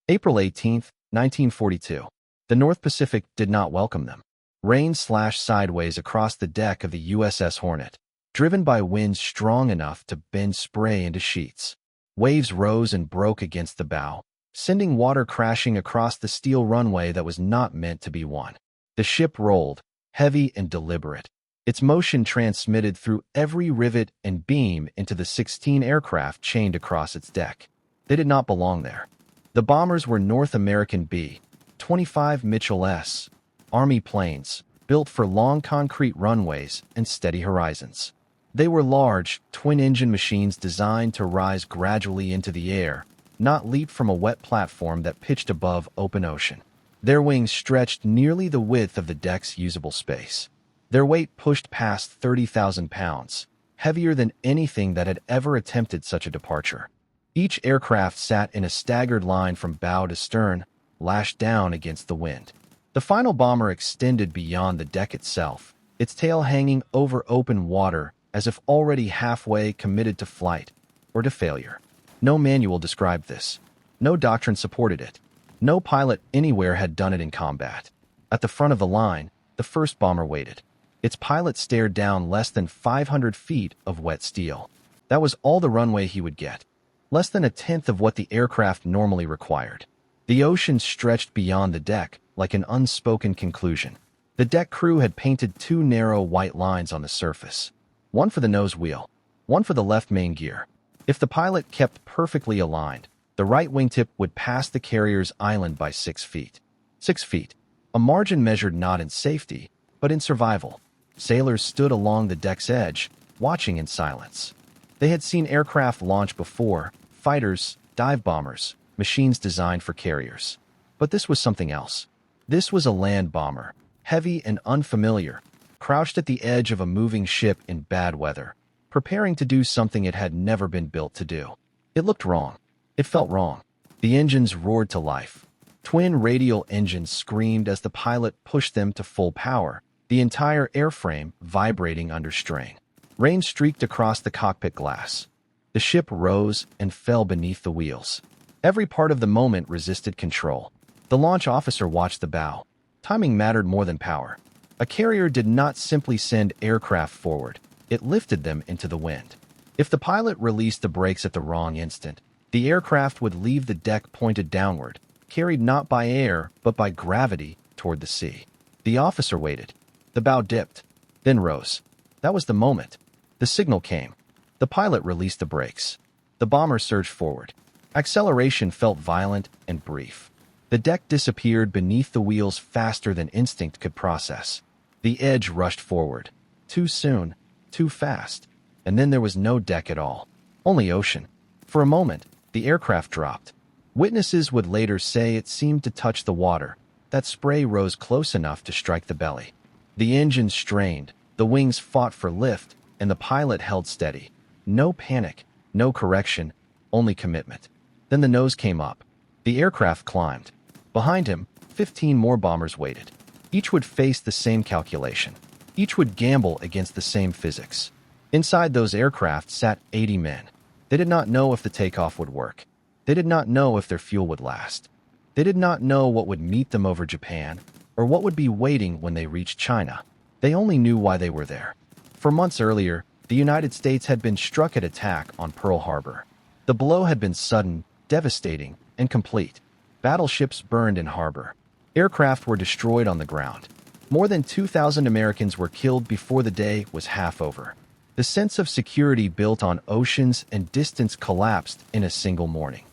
April 18, 1942. The North Pacific did not welcome them. Rain slashed sideways across the deck of the USS Hornet, driven by winds strong enough to bend spray into sheets. Waves rose and broke against the bow, sending water crashing across the steel runway that was not meant to be one. The ship rolled, heavy and deliberate, its motion transmitted through every rivet and beam into the 16 aircraft chained across its deck. They did not belong there. The bombers were North American B-25 Mitchell S. Army planes, built for long concrete runways and steady horizons. They were large, twin-engine machines designed to rise gradually into the air, not leap from a wet platform that pitched above open ocean. Their wings stretched nearly the width of the deck's usable space. Their weight pushed past 30,000 pounds, heavier than anything that had ever attempted such a departure. Each aircraft sat in a staggered line from bow to stern, lashed down against the wind. The final bomber extended beyond the deck itself, its tail hanging over open water as if already halfway committed to flight or to failure. No manual described this. No doctrine supported it. No pilot anywhere had done it in combat. At the front of the line, the first bomber waited. Its pilot stared down less than 500 feet of wet steel. That was all the runway he would get. Less than a tenth of what the aircraft normally required. The ocean stretched beyond the deck like an unspoken conclusion. The deck crew had painted two narrow white lines on the surface. One for the nose wheel, one for the left main gear. If the pilot kept perfectly aligned, the right wingtip would pass the carrier's island by 6 feet. 6 feet, a margin measured not in safety, but in survival. Sailors stood along the deck's edge, watching in silence. They had seen aircraft launch before, fighters, dive bombers, machines designed for carriers. But this was something else. This was a land bomber, heavy and unfamiliar, crouched at the edge of a moving ship in bad weather, preparing to do something it had never been built to do. It looked wrong. It felt wrong. The engines roared to life. Twin radial engines screamed as the pilot pushed them to full power, the entire airframe vibrating under strain. Rain streaked across the cockpit glass. The ship rose and fell beneath the wheels. Every part of the moment resisted control. The launch officer watched the bow. Timing mattered more than power. A carrier did not simply send aircraft forward. It lifted them into the wind. If the pilot released the brakes at the wrong instant, the aircraft would leave the deck pointed downward, carried not by air, but by gravity toward the sea. The officer waited. The bow dipped, then rose. That was the moment. The signal came. The pilot released the brakes. The bomber surged forward. Acceleration felt violent and brief. The deck disappeared beneath the wheels faster than instinct could process. The edge rushed forward. Too soon, too fast. And then there was no deck at all. Only ocean. For a moment, the aircraft dropped. Witnesses would later say it seemed to touch the water. That spray rose close enough to strike the belly. The engine strained, the wings fought for lift, and the pilot held steady. No panic, no correction, only commitment. Then the nose came up. The aircraft climbed. Behind him, 15 more bombers waited. Each would face the same calculation. Each would gamble against the same physics. Inside those aircraft sat 80 men. They did not know if the takeoff would work. They did not know if their fuel would last. They did not know what would meet them over Japan, or what would be waiting when they reached China. They only knew why they were there. For months earlier, the United States had been struck at attack on Pearl Harbor. The blow had been sudden, devastating, and complete. Battleships burned in harbor. Aircraft were destroyed on the ground. More than 2,000 Americans were killed before the day was half over. The sense of security built on oceans and distance collapsed in a single morning.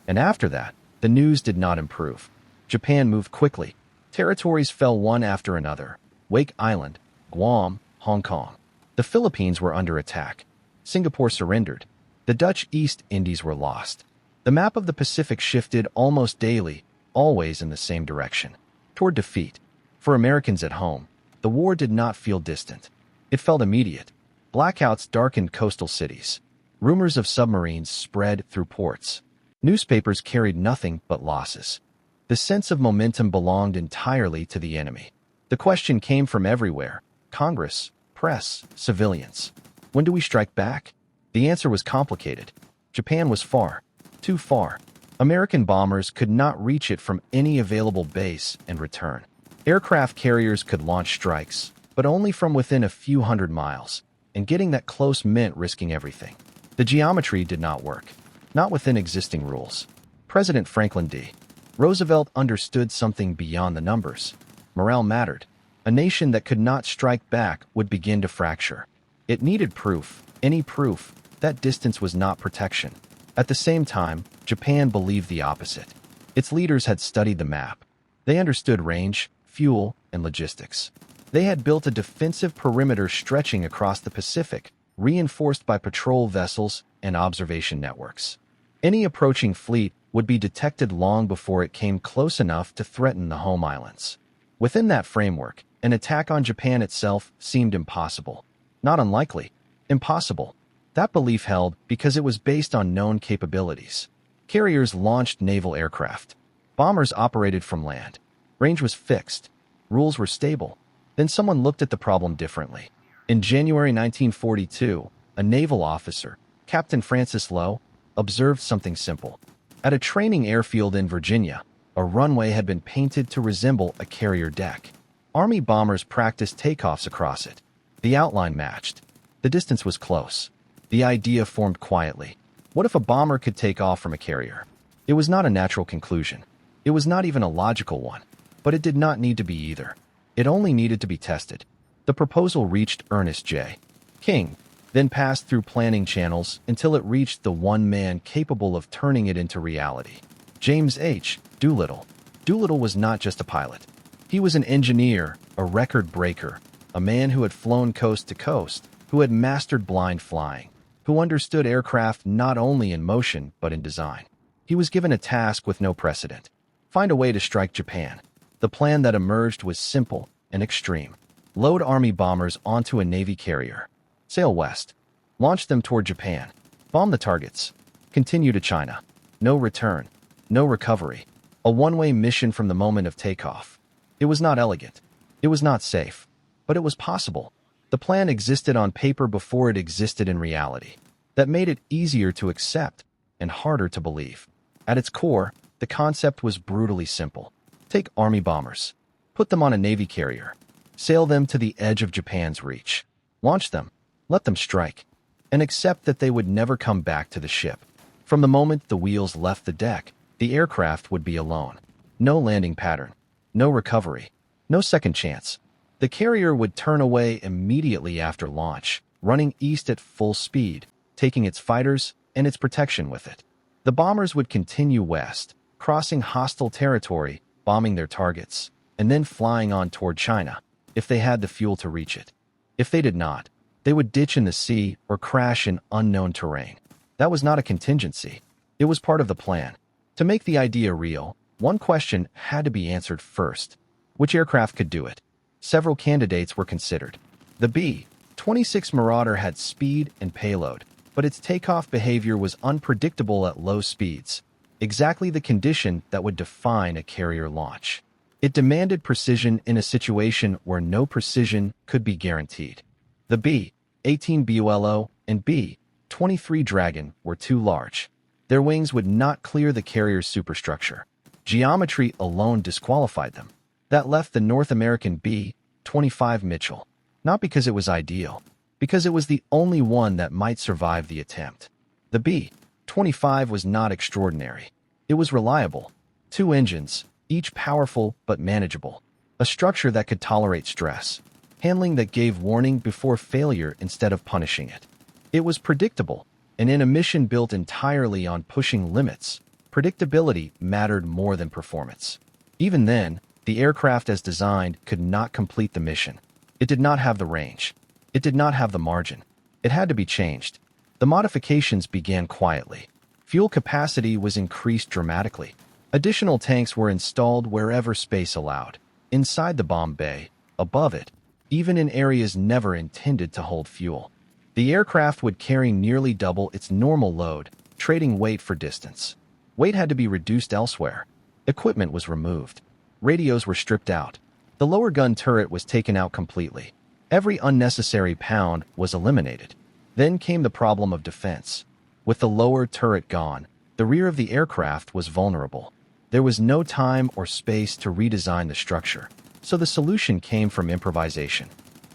And after that, the news did not improve. Japan moved quickly. Territories fell one after another. Wake Island, Guam, Hong Kong. The Philippines were under attack. Singapore surrendered. The Dutch East Indies were lost. The map of the Pacific shifted almost daily, always in the same direction, toward defeat. For Americans at home, the war did not feel distant. It felt immediate. Blackouts darkened coastal cities. Rumors of submarines spread through ports. Newspapers carried nothing but losses. The sense of momentum belonged entirely to the enemy. The question came from everywhere: Congress, press, civilians. When do we strike back? The answer was complicated. Japan was far, too far. American bombers could not reach it from any available base and return. Aircraft carriers could launch strikes, but only from within a few hundred miles, and getting that close meant risking everything. The geometry did not work, not within existing rules. President Franklin D. Roosevelt understood something beyond the numbers. Morale mattered. A nation that could not strike back would begin to fracture. It needed proof, any proof, that distance was not protection. At the same time, Japan believed the opposite. Its leaders had studied the map. They understood range, fuel, and logistics. They had built a defensive perimeter stretching across the Pacific, reinforced by patrol vessels and observation networks. Any approaching fleet would be detected long before it came close enough to threaten the home islands. Within that framework, an attack on Japan itself seemed impossible. Not unlikely. Impossible. That belief held because it was based on known capabilities. Carriers launched naval aircraft. Bombers operated from land. Range was fixed. Rules were stable. Then someone looked at the problem differently. In January 1942, a naval officer, Captain Francis Lowe, observed something simple. At a training airfield in Virginia, a runway had been painted to resemble a carrier deck. Army bombers practiced takeoffs across it. The outline matched. The distance was close. The idea formed quietly. What if a bomber could take off from a carrier? It was not a natural conclusion. It was not even a logical one. But it did not need to be either. It only needed to be tested. The proposal reached Ernest J. King, then passed through planning channels until it reached the one man capable of turning it into reality. James H. Doolittle. Doolittle was not just a pilot. He was an engineer, a record breaker, a man who had flown coast to coast, who had mastered blind flying, who understood aircraft not only in motion but in design. He was given a task with no precedent. Find a way to strike Japan. The plan that emerged was simple and extreme. Load Army bombers onto a Navy carrier. Sail west. Launch them toward Japan. Bomb the targets. Continue to China. No return. No recovery. A one-way mission from the moment of takeoff. It was not elegant. It was not safe. But it was possible. The plan existed on paper before it existed in reality. That made it easier to accept and harder to believe. At its core, the concept was brutally simple. Take Army bombers. Put them on a Navy carrier. Sail them to the edge of Japan's reach. Launch them. Let them strike. And accept that they would never come back to the ship. From the moment the wheels left the deck, the aircraft would be alone. No landing pattern. No recovery. No second chance. The carrier would turn away immediately after launch, running east at full speed, taking its fighters and its protection with it. The bombers would continue west, crossing hostile territory, bombing their targets, and then flying on toward China, if they had the fuel to reach it. If they did not, they would ditch in the sea or crash in unknown terrain. That was not a contingency. It was part of the plan. To make the idea real, one question had to be answered first. Which aircraft could do it? Several candidates were considered. The B-26 Marauder had speed and payload, but its takeoff behavior was unpredictable at low speeds, exactly the condition that would define a carrier launch. It demanded precision in a situation where no precision could be guaranteed. The B-18 BULO and B-23 Dragon were too large. Their wings would not clear the carrier's superstructure. Geometry alone disqualified them. That left the North American B-25 Mitchell, not because it was ideal, because it was the only one that might survive the attempt. The B-25 was not extraordinary. It was reliable. 2 engines, each powerful but manageable. A structure that could tolerate stress. Handling that gave warning before failure instead of punishing it. It was predictable, and in a mission built entirely on pushing limits, predictability mattered more than performance. Even then, the aircraft as designed could not complete the mission. It did not have the range. It did not have the margin. It had to be changed. The modifications began quietly. Fuel capacity was increased dramatically. Additional tanks were installed wherever space allowed. Inside the bomb bay, above it, even in areas never intended to hold fuel. The aircraft would carry nearly double its normal load, trading weight for distance. Weight had to be reduced elsewhere. Equipment was removed. Radios were stripped out. The lower gun turret was taken out completely. Every unnecessary pound was eliminated. Then came the problem of defense. With the lower turret gone, The rear of the aircraft was vulnerable. There was no time or space to redesign the structure, so the solution came from improvisation.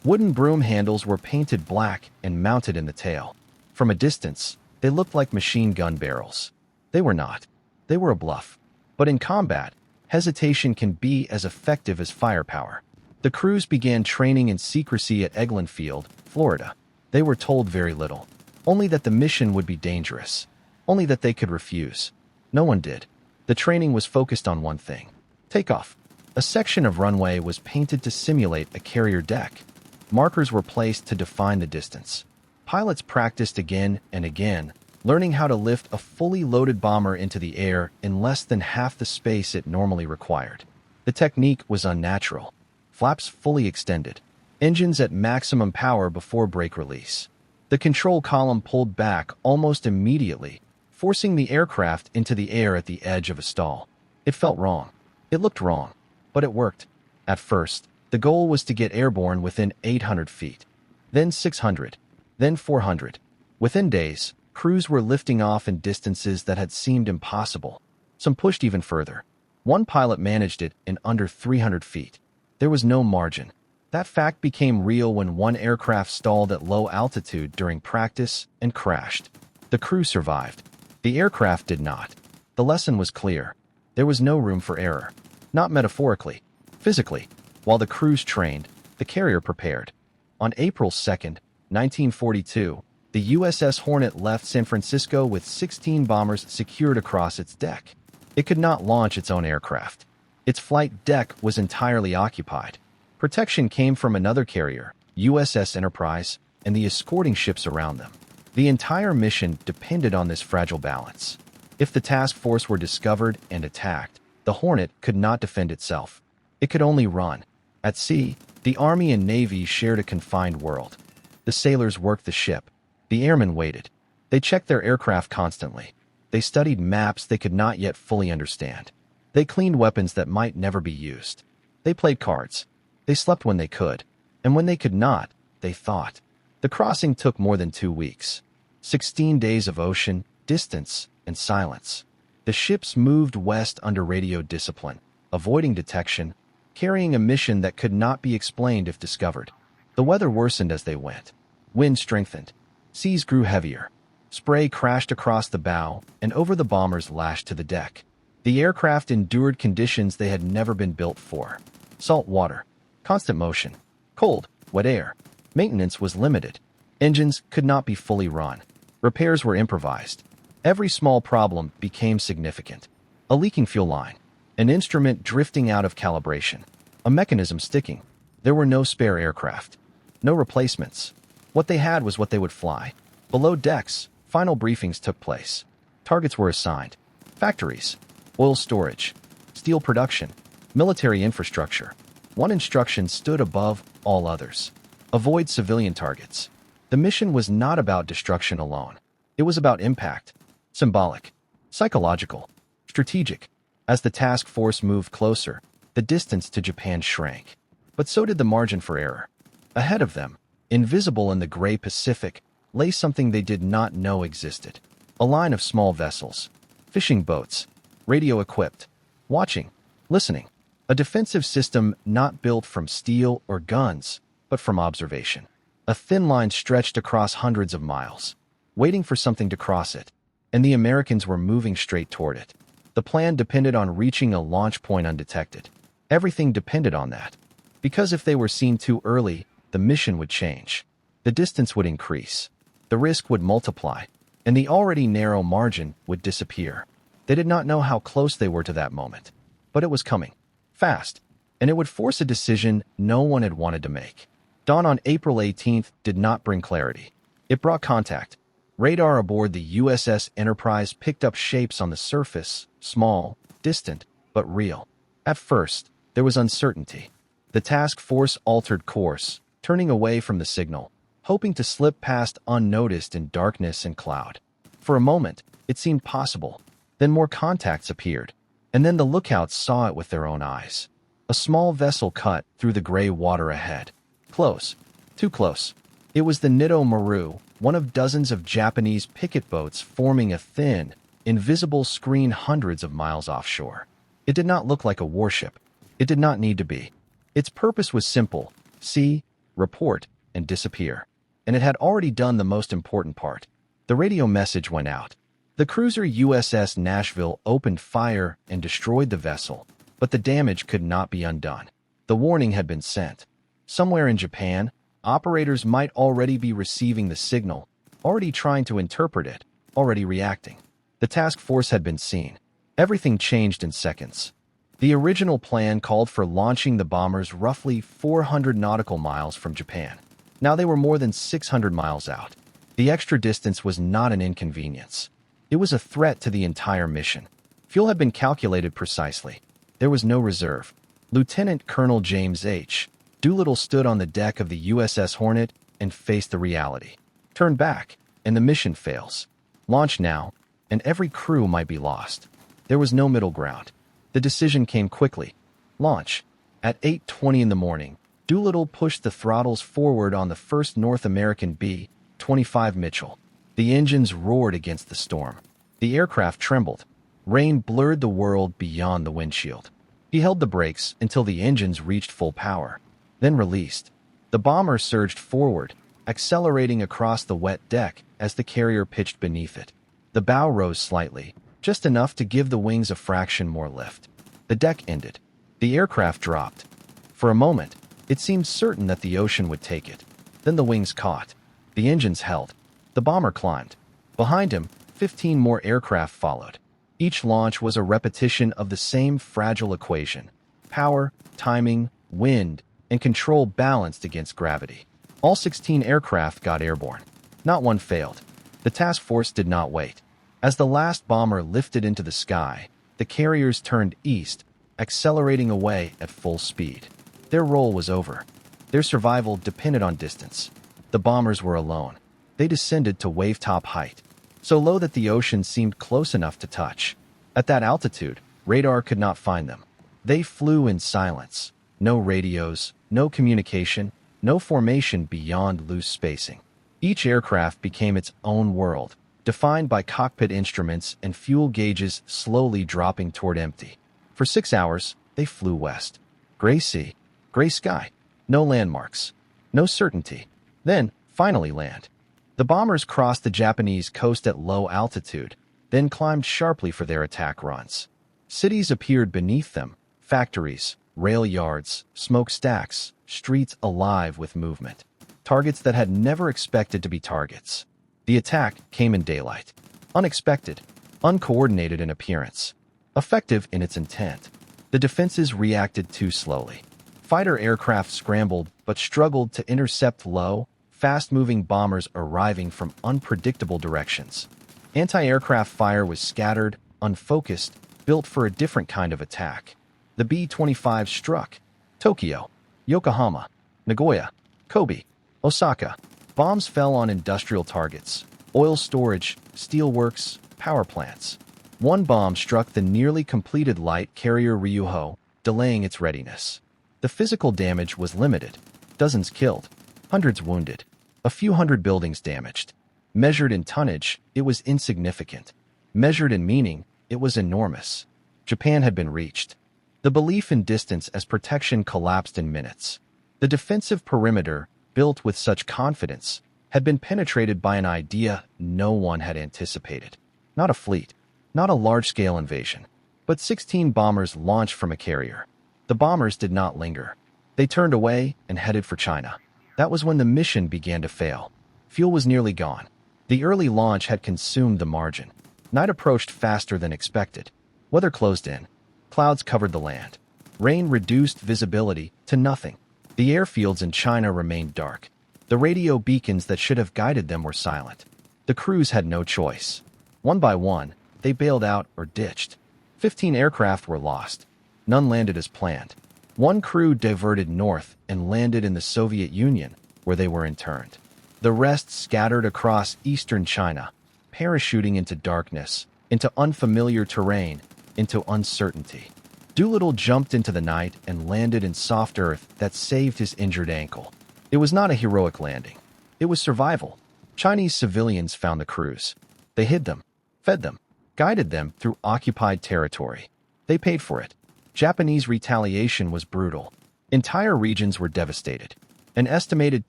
Wooden broom handles were painted black and mounted in the tail. From a distance, they looked like machine gun barrels. They were not. They were a bluff. But in combat, hesitation can be as effective as firepower. The crews began training in secrecy at Eglin Field, Florida. They were told very little. Only that the mission would be dangerous. Only that they could refuse. No one did. The training was focused on one thing: takeoff. A section of runway was painted to simulate a carrier deck. Markers were placed to define the distance. Pilots practiced again and again, learning how to lift a fully loaded bomber into the air in less than half the space it normally required. The technique was unnatural. Flaps fully extended. Engines at maximum power before brake release. The control column pulled back almost immediately, forcing the aircraft into the air at the edge of a stall. It felt wrong. It looked wrong. But it worked. At first, the goal was to get airborne within 800 feet. Then 600. Then 400. Within days, crews were lifting off in distances that had seemed impossible. Some pushed even further. One pilot managed it in under 300 feet. There was no margin. That fact became real when one aircraft stalled at low altitude during practice and crashed. The crew survived. The aircraft did not. The lesson was clear. There was no room for error. Not metaphorically. Physically. While the crews trained, the carrier prepared. On April 2nd, 1942, the USS Hornet left San Francisco with 16 bombers secured across its deck. It could not launch its own aircraft. Its flight deck was entirely occupied. Protection came from another carrier, USS Enterprise, and the escorting ships around them. The entire mission depended on this fragile balance. If the task force were discovered and attacked, the Hornet could not defend itself. It could only run. At sea, the Army and Navy shared a confined world. The sailors worked the ship. The airmen waited. They checked their aircraft constantly. They studied maps they could not yet fully understand. They cleaned weapons that might never be used. They played cards. They slept when they could. And when they could not, they thought. The crossing took more than 2 weeks. 16 days of ocean, distance, and silence. The ships moved west under radio discipline, avoiding detection, carrying a mission that could not be explained if discovered. The weather worsened as they went. Wind strengthened. Seas grew heavier. Spray crashed across the bow, and over the bombers lashed to the deck. The aircraft endured conditions they had never been built for. Salt water. Constant motion. Cold, wet air. Maintenance was limited. Engines could not be fully run. Repairs were improvised. Every small problem became significant. A leaking fuel line. An instrument drifting out of calibration. A mechanism sticking. There were no spare aircraft. No replacements. What they had was what they would fly. Below decks, final briefings took place. Targets were assigned. Factories. Oil storage. Steel production. Military infrastructure. One instruction stood above all others. Avoid civilian targets. The mission was not about destruction alone. It was about impact. Symbolic. Psychological. Strategic. As the task force moved closer, the distance to Japan shrank. But so did the margin for error. Ahead of them, invisible in the gray Pacific, lay something they did not know existed. A line of small vessels. Fishing boats. Radio-equipped. Watching. Listening. A defensive system not built from steel or guns, but from observation. A thin line stretched across hundreds of miles, waiting for something to cross it, and the Americans were moving straight toward it. The plan depended on reaching a launch point undetected. Everything depended on that. Because if they were seen too early, the mission would change. The distance would increase. The risk would multiply, and the already narrow margin would disappear. They did not know how close they were to that moment, but it was coming. Fast, and it would force a decision no one had wanted to make. Dawn on April 18th did not bring clarity. It brought contact. Radar aboard the USS Enterprise picked up shapes on the surface, small, distant, but real. At first, there was uncertainty. The task force altered course, turning away from the signal, hoping to slip past unnoticed in darkness and cloud. For a moment, it seemed possible. Then more contacts appeared. And then the lookouts saw it with their own eyes. A small vessel cut through the gray water ahead. Close. Too close. It was the Nitto Maru, one of dozens of Japanese picket boats forming a thin, invisible screen hundreds of miles offshore. It did not look like a warship. It did not need to be. Its purpose was simple: see, report, and disappear. And it had already done the most important part. The radio message went out. The cruiser USS Nashville opened fire and destroyed the vessel, but the damage could not be undone. The warning had been sent. Somewhere in Japan, operators might already be receiving the signal, already trying to interpret it, already reacting. The task force had been seen. Everything changed in seconds. The original plan called for launching the bombers roughly 400 nautical miles from Japan. Now they were more than 600 miles out. The extra distance was not an inconvenience. It was a threat to the entire mission. Fuel had been calculated precisely. There was no reserve. Lieutenant Colonel James H. Doolittle stood on the deck of the USS Hornet and faced the reality. Turn back, and the mission fails. Launch now, and every crew might be lost. There was no middle ground. The decision came quickly. Launch. At 8:20 in the morning, Doolittle pushed the throttles forward on the first North American B-25 Mitchell. The engines roared against the storm. The aircraft trembled. Rain blurred the world beyond the windshield. He held the brakes until the engines reached full power, then released. The bomber surged forward, accelerating across the wet deck as the carrier pitched beneath it. The bow rose slightly, just enough to give the wings a fraction more lift. The deck ended. The aircraft dropped. For a moment, it seemed certain that the ocean would take it. Then the wings caught. The engines held. The bomber climbed. Behind him, 15 more aircraft followed. Each launch was a repetition of the same fragile equation: power, timing, wind, and control balanced against gravity. All 16 aircraft got airborne. Not one failed. The task force did not wait. As the last bomber lifted into the sky, the carriers turned east, accelerating away at full speed. Their role was over. Their survival depended on distance. The bombers were alone. They descended to wave-top height, so low that the ocean seemed close enough to touch. At that altitude, radar could not find them. They flew in silence. No radios, no communication, no formation beyond loose spacing. Each aircraft became its own world, defined by cockpit instruments and fuel gauges slowly dropping toward empty. For 6 hours, they flew west. Gray sea, gray sky, no landmarks, no certainty. Then, finally land. The bombers crossed the Japanese coast at low altitude, then climbed sharply for their attack runs. Cities appeared beneath them: factories, rail yards, smokestacks, streets alive with movement. Targets that had never expected to be targets. The attack came in daylight. Unexpected, uncoordinated in appearance, effective in its intent. The defenses reacted too slowly. Fighter aircraft scrambled but struggled to intercept low, fast-moving bombers arriving from unpredictable directions. Anti-aircraft fire was scattered, unfocused, built for a different kind of attack. The B-25 struck Tokyo, Yokohama, Nagoya, Kobe, Osaka. Bombs fell on industrial targets: oil storage, steelworks, power plants. One bomb struck the nearly completed light carrier Ryuho, delaying its readiness. The physical damage was limited: dozens killed, hundreds wounded, a few hundred buildings damaged. Measured in tonnage, it was insignificant. Measured in meaning, it was enormous. Japan had been reached. The belief in distance as protection collapsed in minutes. The defensive perimeter, built with such confidence, had been penetrated by an idea no one had anticipated. Not a fleet, not a large-scale invasion, but 16 bombers launched from a carrier. The bombers did not linger. They turned away and headed for China. That was when the mission began to fail. Fuel was nearly gone. The early launch had consumed the margin. Night approached faster than expected. Weather closed in. Clouds covered the land. Rain reduced visibility to nothing. The airfields in China remained dark. The radio beacons that should have guided them were silent. The crews had no choice. One by one, they bailed out or ditched. 15 aircraft were lost. None landed as planned. One crew diverted north and landed in the Soviet Union, where they were interned. The rest scattered across eastern China, parachuting into darkness, into unfamiliar terrain, into uncertainty. Doolittle jumped into the night and landed in soft earth that saved his injured ankle. It was not a heroic landing. It was survival. Chinese civilians found the crews. They hid them, fed them, guided them through occupied territory. They paid for it. Japanese retaliation was brutal. Entire regions were devastated. An estimated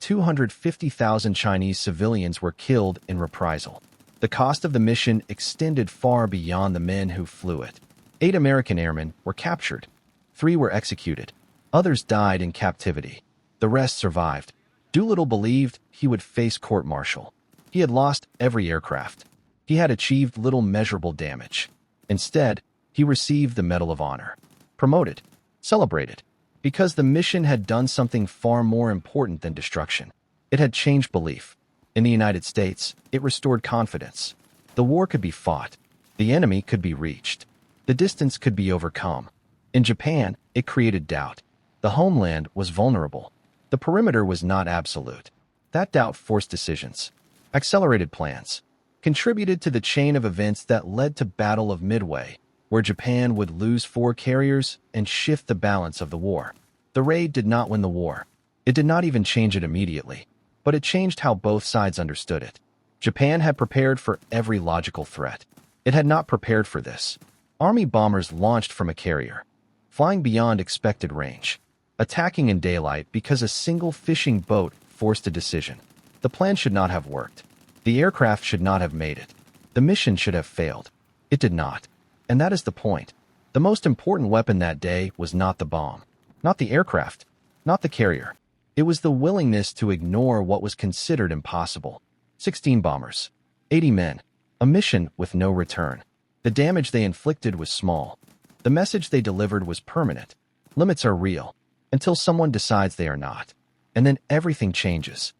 250,000 Chinese civilians were killed in reprisal. The cost of the mission extended far beyond the men who flew it. 8 American airmen were captured. 3 were executed. Others died in captivity. The rest survived. Doolittle believed he would face court-martial. He had lost every aircraft. He had achieved little measurable damage. Instead, he received the Medal of Honor. Promoted. Celebrated. Because the mission had done something far more important than destruction. It had changed belief. In the United States, it restored confidence. The war could be fought. The enemy could be reached. The distance could be overcome. In Japan, it created doubt. The homeland was vulnerable. The perimeter was not absolute. That doubt forced decisions. Accelerated plans. Contributed to the chain of events that led to Battle of Midway, where Japan would lose 4 carriers and shift the balance of the war. The raid did not win the war. It did not even change it immediately, but it changed how both sides understood it. Japan had prepared for every logical threat. It had not prepared for this. Army bombers launched from a carrier, flying beyond expected range, attacking in daylight because a single fishing boat forced a decision. The plan should not have worked. The aircraft should not have made it. The mission should have failed. It did not. And that is the point. The most important weapon that day was not the bomb, not the aircraft, not the carrier. It was the willingness to ignore what was considered impossible. 16 bombers, 80 men, a mission with no return. The damage they inflicted was small. The message they delivered was permanent. Limits are real, until someone decides they are not. And then everything changes.